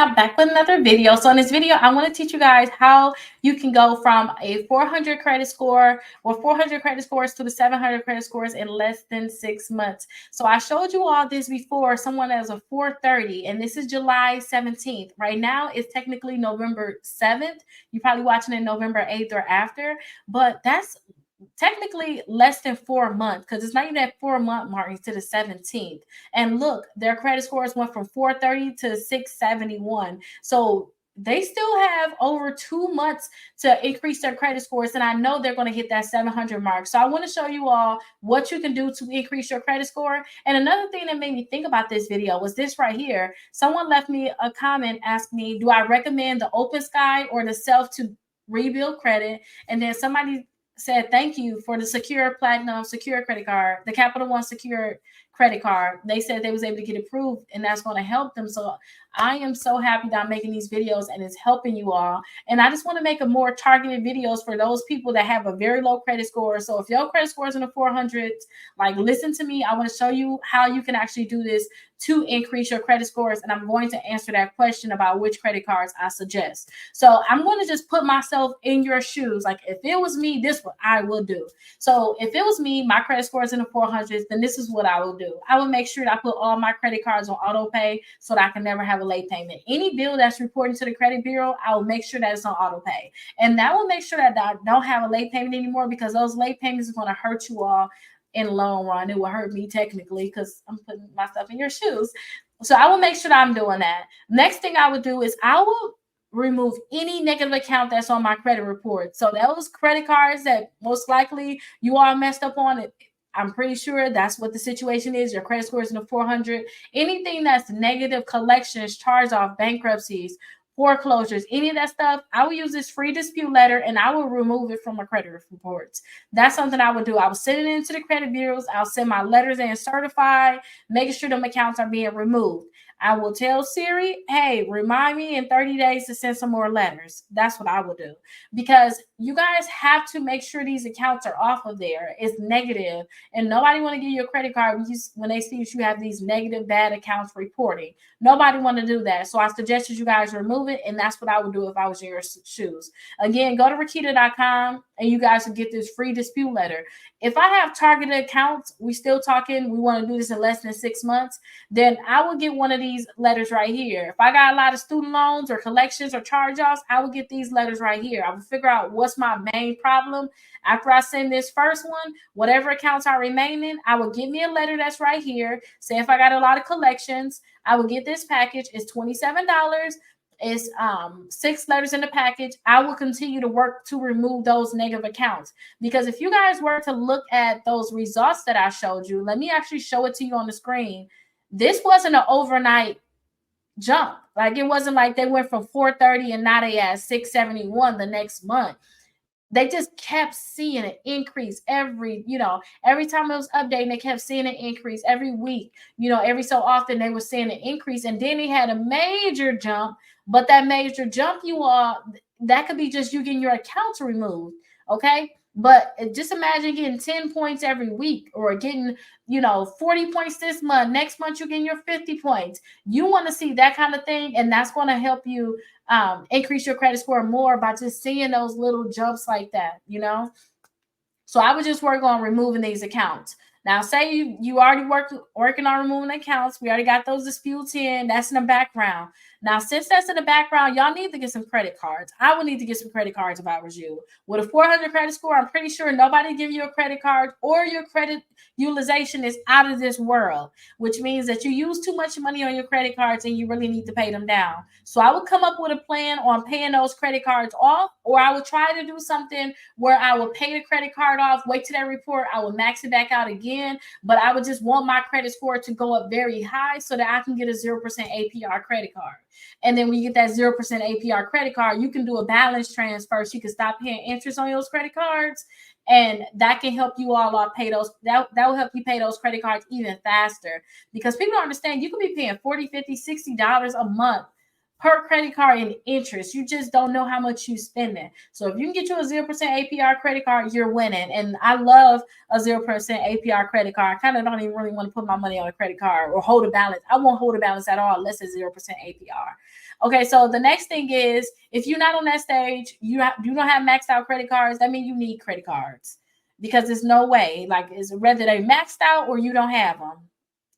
I'm back with another video. So in this video, I want to teach you guys how you can go from a 400 credit score or 400 credit scores to the 700 credit scores in less than 6 months. So I showed you all this before, someone has a 430, and this is July 17th. Right now, it's technically November 7th. You're probably watching it November 8th or after, but that's technically less than 4 months because it's not even that 4 month mark to the 17th. And look, their credit scores went from 430 to 671. So they still have over 2 months to increase their credit scores. And I know they're going to hit that 700 mark. So I want to show you all what you can do to increase your credit score. And another thing that made me think about this video was this right here. Someone left me a comment asking me, do I recommend the Open Sky or the Self to rebuild credit? And then somebody said thank you for the secure platinum secure credit card, the Capital One secure credit card. They said they was able to get approved, and that's going to help them. So I am so happy that I'm making these videos and it's helping you all. And I just want to make a more targeted videos for those people that have a very low credit score. So if your credit score is in the 400s, like, listen to me. I want to show you how you can actually do this to increase your credit scores. And I'm going to answer that question about which credit cards I suggest. So I'm going to just put myself in your shoes. Like, if it was me, this is what I will do. So if it was me, my credit score is in the 400s, then this is what I will do. I will make sure that I put all my credit cards on auto pay so that I can never have a late payment. Any bill that's reporting to the credit bureau, I will make sure that it's on auto pay. And that will make sure that I don't have a late payment anymore, because those late payments are going to hurt you all in the long run. It will hurt me technically because I'm putting myself in your shoes. So I will make sure that I'm doing that. Next thing I would do is I will remove any negative account that's on my credit report. So those credit cards that most likely you all messed up on it, I'm pretty sure that's what the situation is. Your credit score is in the 400. Anything that's negative collections, charge off, bankruptcies, foreclosures, any of that stuff, I will use this free dispute letter and I will remove it from my credit reports. That's something I would do. I will send it into the credit bureaus. I'll send my letters in certified, making sure them accounts are being removed. I will tell Siri, hey, remind me in 30 days to send some more letters. That's what I will do, because you guys have to make sure these accounts are off of there. It's negative, and nobody want to give you a credit card when they see you have these negative, bad accounts reporting. Nobody want to do that. So I suggested you guys remove it, and that's what I would do if I was in your shoes. Again, go to Rickita.com, and you guys will get this free dispute letter. If I have targeted accounts, we still talking, we want to do this in less than 6 months, then I will get one of these letters right here. If I got a lot of student loans or collections or charge-offs, I will get these letters right here. I will figure out what's my main problem. After I send this first one, whatever accounts are remaining, I will get me a letter that's right here. Say if I got a lot of collections, I will get this package. It's $27. It's 6 letters in the package. I will continue to work to remove those negative accounts, because if you guys were to look at those results that I showed you, let me actually show it to you on the screen. This wasn't an overnight jump. Like, it wasn't like they went from 430 and now they at 671 the next month. They just kept seeing an increase every time it was updating, they kept seeing an increase every week. Every so often they were seeing an increase, and then they had a major jump. But that major jump, you all, that could be just you getting your accounts removed, okay? But just imagine getting 10 points every week, or getting 40 points this month. Next month you're getting your 50 points. You want to see that kind of thing, and that's going to help you increase your credit score more by just seeing those little jumps like that. So I would just work on removing these accounts. Now, say you already working on removing accounts. We already got those disputes in. That's in the background. Now, since that's in the background, y'all need to get some credit cards. I would need to get some credit cards if I was you. With a 400 credit score, I'm pretty sure nobody give you a credit card, or your credit utilization is out of this world, which means that you use too much money on your credit cards and you really need to pay them down. So I would come up with a plan on paying those credit cards off, or I would try to do something where I would pay the credit card off, wait till that report, I would max it back out again, but I would just want my credit score to go up very high so that I can get a 0% APR credit card. And then when you get that 0% APR credit card, you can do a balance transfer. So you can stop paying interest on those credit cards. And that can help you all pay those. That will help you pay those credit cards even faster, because people don't understand. You could be paying $40, $50, $60 a month per credit card in interest. You just don't know how much you spending. So if you can get you a 0% APR credit card, you're winning. And I love a 0% APR credit card. I kind of don't even really want to put my money on a credit card or hold a balance. I won't hold a balance at all unless it's 0% APR. Okay, so the next thing is, if you're not on that stage, you don't have maxed out credit cards, that means you need credit cards, because there's no way, like, it's whether they maxed out or you don't have them.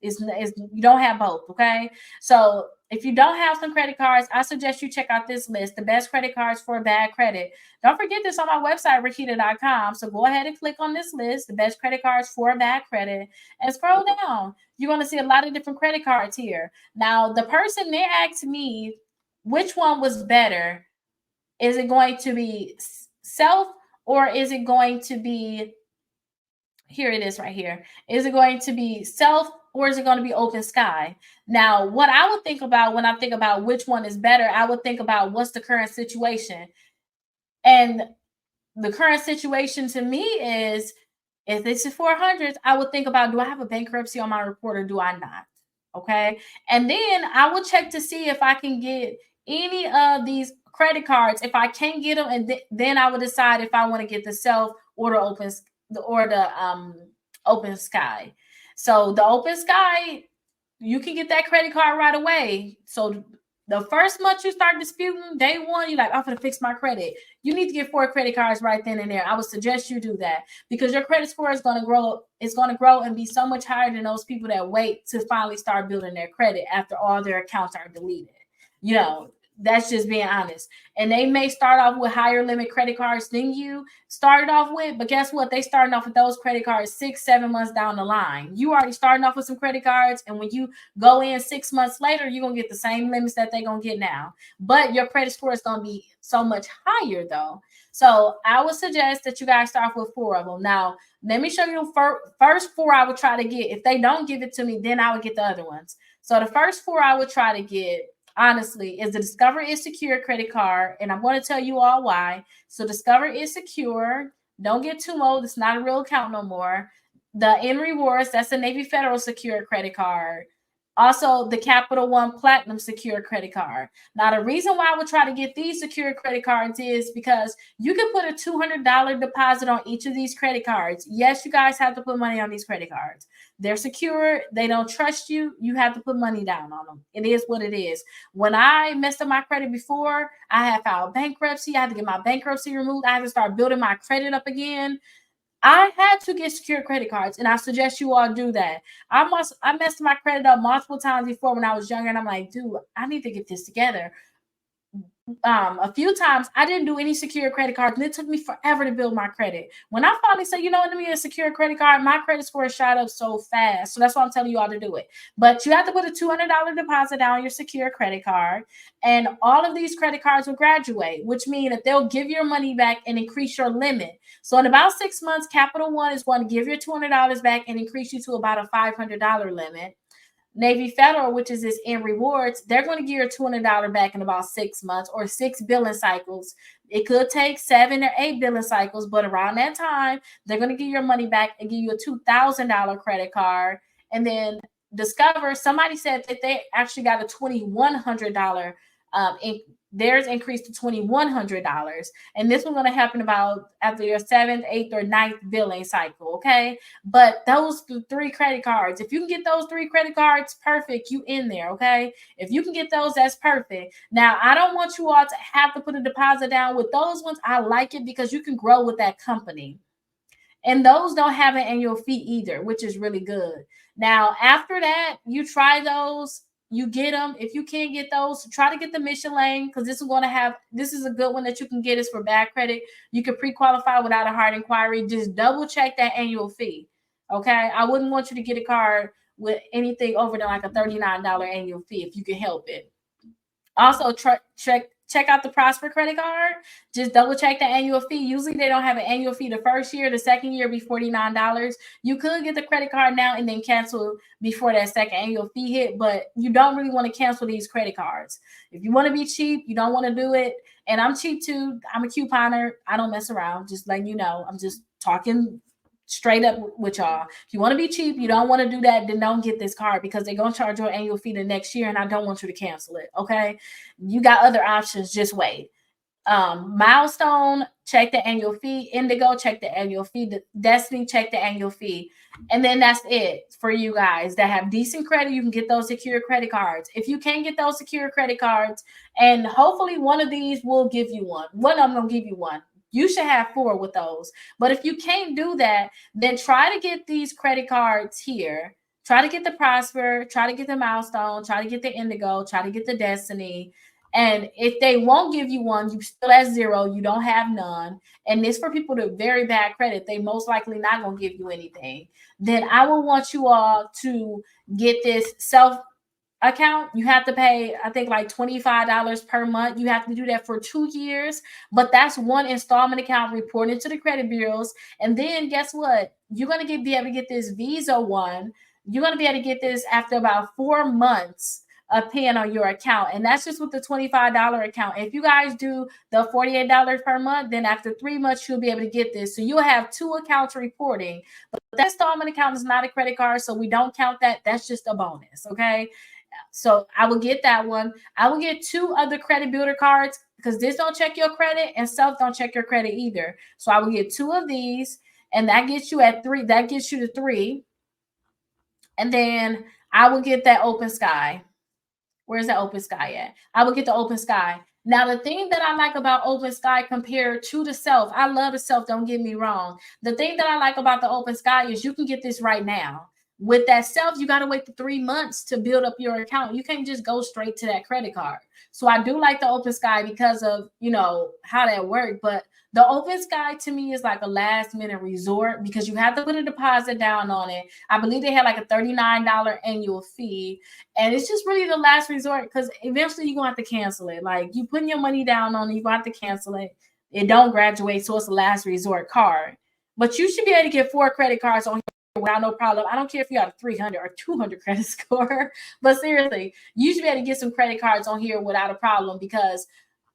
It's you don't have both. Okay, so if you don't have some credit cards, I suggest you check out this list, the best credit cards for bad credit. Don't forget this on my website, Rickita.com. So go ahead and click on this list, the best credit cards for bad credit, and scroll down. You're going to see a lot of different credit cards here. Now, the person they asked me which one was better. Is it going to be self, or is it going to be, here it is right here. Is it going to be self, or is it going to be open sky? Now, what I would think about when I think about which one is better, I would think about what's the current situation. And the current situation to me is, if this is 400s, I would think about, do I have a bankruptcy on my report or do I not? Okay. And then I will check to see if I can get any of these credit cards. If I can't get them, and then I would decide if I want to get the self or the open sky. So the open sky, you can get that credit card right away. So the first month you start disputing, day one, you're like, I'm going to fix my credit. You need to get 4 credit cards right then and there. I would suggest you do that, because your credit score is going to grow. It's going to grow and be so much higher than those people that wait to finally start building their credit after all their accounts are deleted. You know, that's just being honest. And they may start off with higher limit credit cards than you started off with, but guess what? They starting off with those credit cards 6-7 months down the line. You already starting off with some credit cards, and when you go in 6 months later, you're gonna get the same limits that they're gonna get now. But your credit score is gonna be so much higher though. So I would suggest that you guys start off with 4 of them. Now, let me show you the first 4 I would try to get. If they don't give it to me, then I would get the other ones. So the first 4 I would try to get, honestly, is the Discover is Secure credit card. And I'm going to tell you all why. So Discover is secure. Don't get too old. It's not a real account no more. The N Rewards, that's the Navy Federal Secure credit card. Also, the Capital One Platinum Secure credit card. Now, the reason why I would try to get these secure credit cards is because you can put a $200 deposit on each of these credit cards. Yes, you guys have to put money on these credit cards. They're secure. They don't trust you. You have to put money down on them. It is what it is. When I messed up my credit before, I had filed bankruptcy. I had to get my bankruptcy removed. I had to start building my credit up again. I had to get secure credit cards, and I suggest you all do that. I messed my credit up multiple times before when I was younger, and I'm like, dude, I need to get this together. A few times I didn't do any secure credit cards, and it took me forever to build my credit. When I finally said, you know what, let me get a secure credit card, my credit score shot up so fast. So that's why I'm telling you all to do it. But you have to put a $200 deposit down on your secure credit card, and all of these credit cards will graduate, which means that they'll give your money back and increase your limit. So in about 6 months, Capital One is going to give your $200 back and increase you to about a $500 limit. Navy Federal, which is this N Rewards, they're going to give you $200 back in about 6 months or 6 billing cycles. It could take 7 or 8 billing cycles, but around that time, they're going to give your money back and give you a $2,000 credit card. And then Discover, somebody said that they actually got a $2,100 theirs increased to $2,100, and this one's going to happen about after your 7th, 8th, or 9th billing cycle. Okay, but those 3 credit cards, if you can get those 3 credit cards, perfect, you in there. Okay, if you can get those, that's perfect. Now, I don't want you all to have to put a deposit down with those ones. I like it because you can grow with that company, and those don't have an annual fee either, which is really good. Now, after that, you try those. You get them. If you can't get those, try to get the Michelin, because this is a good one that you can get. Is for bad credit. You can pre-qualify without a hard inquiry. Just double check that annual fee. Okay. I wouldn't want you to get a card with anything over than like a $39 annual fee if you can help it. Also, check out the Prosper credit card. Just double check the annual fee. Usually they don't have an annual fee the first year. The second year be $49. You could get the credit card now and then cancel before that second annual fee hit, but you don't really want to cancel these credit cards. If you want to be cheap, you don't want to do it. And I'm cheap too. I'm a couponer. I don't mess around. Just letting you know. I'm just talking Straight up with y'all. If you want to be cheap, you don't want to do that, then don't get this card because they're going to charge your annual fee the next year and I don't want you to cancel it. Okay. You got other options. Just wait. Milestone, check the annual fee. Indigo, check the annual fee. Destiny, check the annual fee. And then that's it for you guys that have decent credit. You can get those secure credit cards. If you can't get those secure credit cards, and hopefully one of these will give you one. One of them will give you one. You should have 4 with those. But if you can't do that, then try to get these credit cards here. Try to get the Prosper, try to get the Milestone, try to get the Indigo, try to get the Destiny. And if they won't give you one, you still at 0, you don't have none. And this for people with very bad credit, they most likely not going to give you anything. Then I will want you all to get this self account. You have to pay, I think, like $25 per month. You have to do that for 2 years, but that's one installment account reported to the credit bureaus. And then guess what? You're going to be able to get this Visa one. You're going to be able to get this after about 4 months of paying on your account. And that's just with the $25 account. If you guys do the $48 per month, then after 3 months, you'll be able to get this. So you'll have 2 accounts reporting. But that installment account is not a credit card, so we don't count that. That's just a bonus, okay? So I will get that one. I will get 2 other credit builder cards because this don't check your credit and self don't check your credit either. So I will get 2 of these, and that gets you at 3. That gets you to 3. And then I will get that Open Sky. Where's that Open Sky at? I will get the Open Sky. Now, the thing that I like about Open Sky compared to the self, I love the self, don't get me wrong. The thing that I like about the Open Sky is you can get this right now. With that self, you got to wait for 3 months to build up your account. You can't just go straight to that credit card. So I do like the Open Sky because of, how that worked. But the Open Sky to me is like a last minute resort because you have to put a deposit down on it. I believe they had like a $39 annual fee. And it's just really the last resort because eventually you're going to have to cancel it. Like you putting your money down on it, you're going to have to cancel it. It don't graduate, so it's a last resort card. But you should be able to get 4 credit cards on without no problem. I don't care if you have a 300 or 200 credit score, but seriously, you should be able to get some credit cards on here without a problem because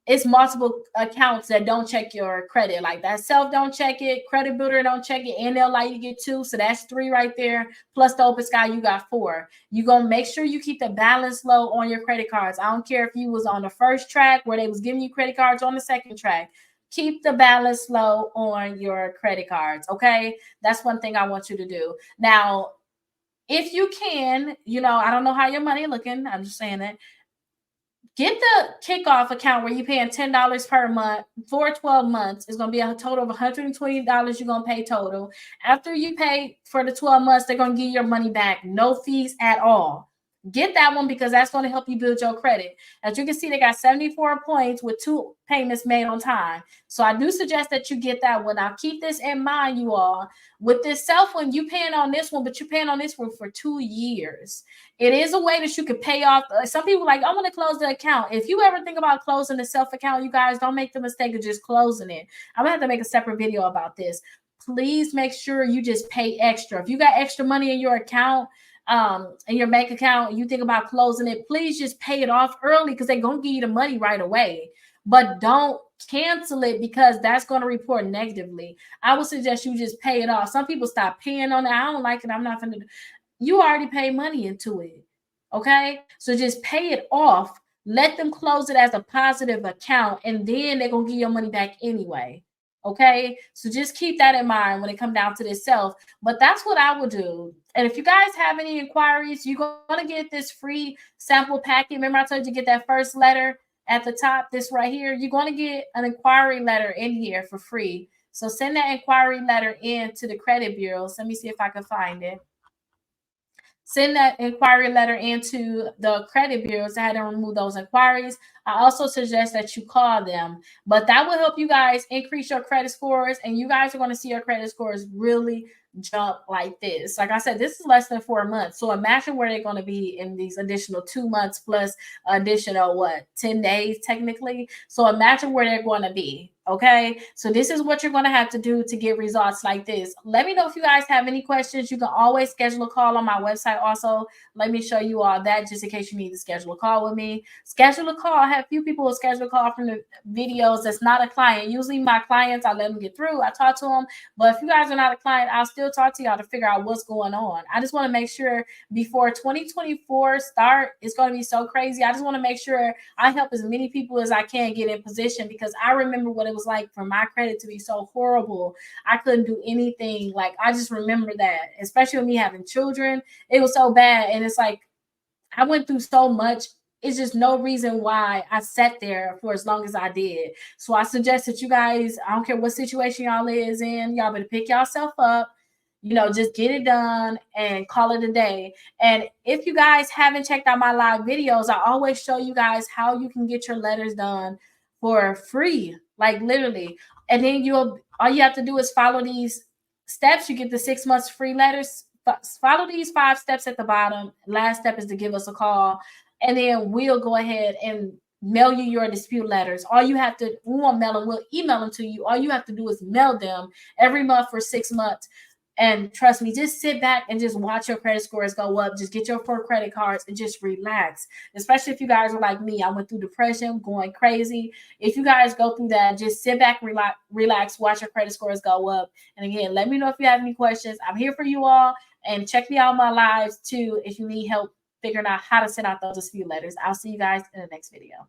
it's multiple accounts that don't check your credit. Like that self don't check it, credit builder don't check it, and they'll let you get 2. So that's 3 right there. Plus the Open Sky, you got 4. You're going to make sure you keep the balance low on your credit cards. I don't care if you was on the first track where they was giving you credit cards on the second track. Keep the balance low on your credit cards, okay? That's one thing I want you to do. Now, if you can, I don't know how your money looking. I'm just saying that. Get the kickoff account where you're paying $10 per month for 12 months. It's going to be a total of $120 you're going to pay total. After you pay for the 12 months, they're going to give your money back. No fees at all. Get that one because that's going to help you build your credit. As you can see, they got 74 points with 2 payments made on time. So I do suggest that you get that one. Now keep this in mind, you all. With this self one, you paying on this one, but you're paying on this one for 2 years. It is a way that you could pay off. Some people like, I want to close the account. If you ever think about closing the self account, you guys don't make the mistake of just closing it. I'm going to have to make a separate video about this. Please make sure you just pay extra. If you got extra money in your account, in your bank account, you think about closing it, please just pay it off early because they're going to give you the money right away. But don't cancel it because that's going to report negatively. I would suggest you just pay it off. Some people stop paying on it. I don't like it. I'm not going to. You already paid money into it. Okay? So just pay it off. Let them close it as a positive account, and then they're going to give your money back anyway. Okay, so just keep that in mind when it comes down to this self. But that's what I would do. And if you guys have any inquiries, you're going to get this free sample packet. Remember I told you to get that first letter at the top, this right here. You're going to get an inquiry letter in here for free. So send that inquiry letter in to the credit bureaus. Let me see if I can find it. Send that inquiry letter into the credit bureaus to have them remove those inquiries. I also suggest that you call them, but that will help you guys increase your credit scores, and you guys are going to see your credit scores really jump like this. Like I said, this is less than 4 months. So imagine where they're going to be in these additional 2 months plus additional 10 days technically. So imagine where they're going to be. Okay, so this is what you're going to have to do to get results like this. Let me know if you guys have any questions. You can always schedule a call on my website. Also, let me show you all that just in case you need to schedule a call with me. Schedule a call. I have a few people who schedule a call from the videos that's not a client. Usually my clients, I let them get through. I talk to them. But if you guys are not a client, I'll still talk to y'all to figure out what's going on. I just want to make sure before 2024 start, it's going to be so crazy. I just want to make sure I help as many people as I can get in position, because I remember what it was like for my credit to be so horrible. I couldn't do anything. Like, I just remember that, especially with me having children. It was so bad. And it's like, I went through so much. It's just no reason why I sat there for as long as I did. So I suggest that you guys, I don't care what situation y'all is in, y'all better pick yourself up, just get it done and call it a day. And if you guys haven't checked out my live videos, I always show you guys how you can get your letters done for free, like literally. And then all you have to do is follow these steps. You get the 6 months free letters. Follow these 5 steps at the bottom. Last step is to give us a call, and then we'll go ahead and mail you your dispute letters. All you have to, we won't mail them, we'll email them to you. All you have to do is mail them every month for 6 months. And trust me, just sit back and just watch your credit scores go up. Just get your 4 credit cards and just relax. Especially if you guys are like me. I went through depression, going crazy. If you guys go through that, just sit back, relax, watch your credit scores go up. And again, let me know if you have any questions. I'm here for you all. And check me out on my lives too if you need help figuring out how to send out those dispute letters. I'll see you guys in the next video.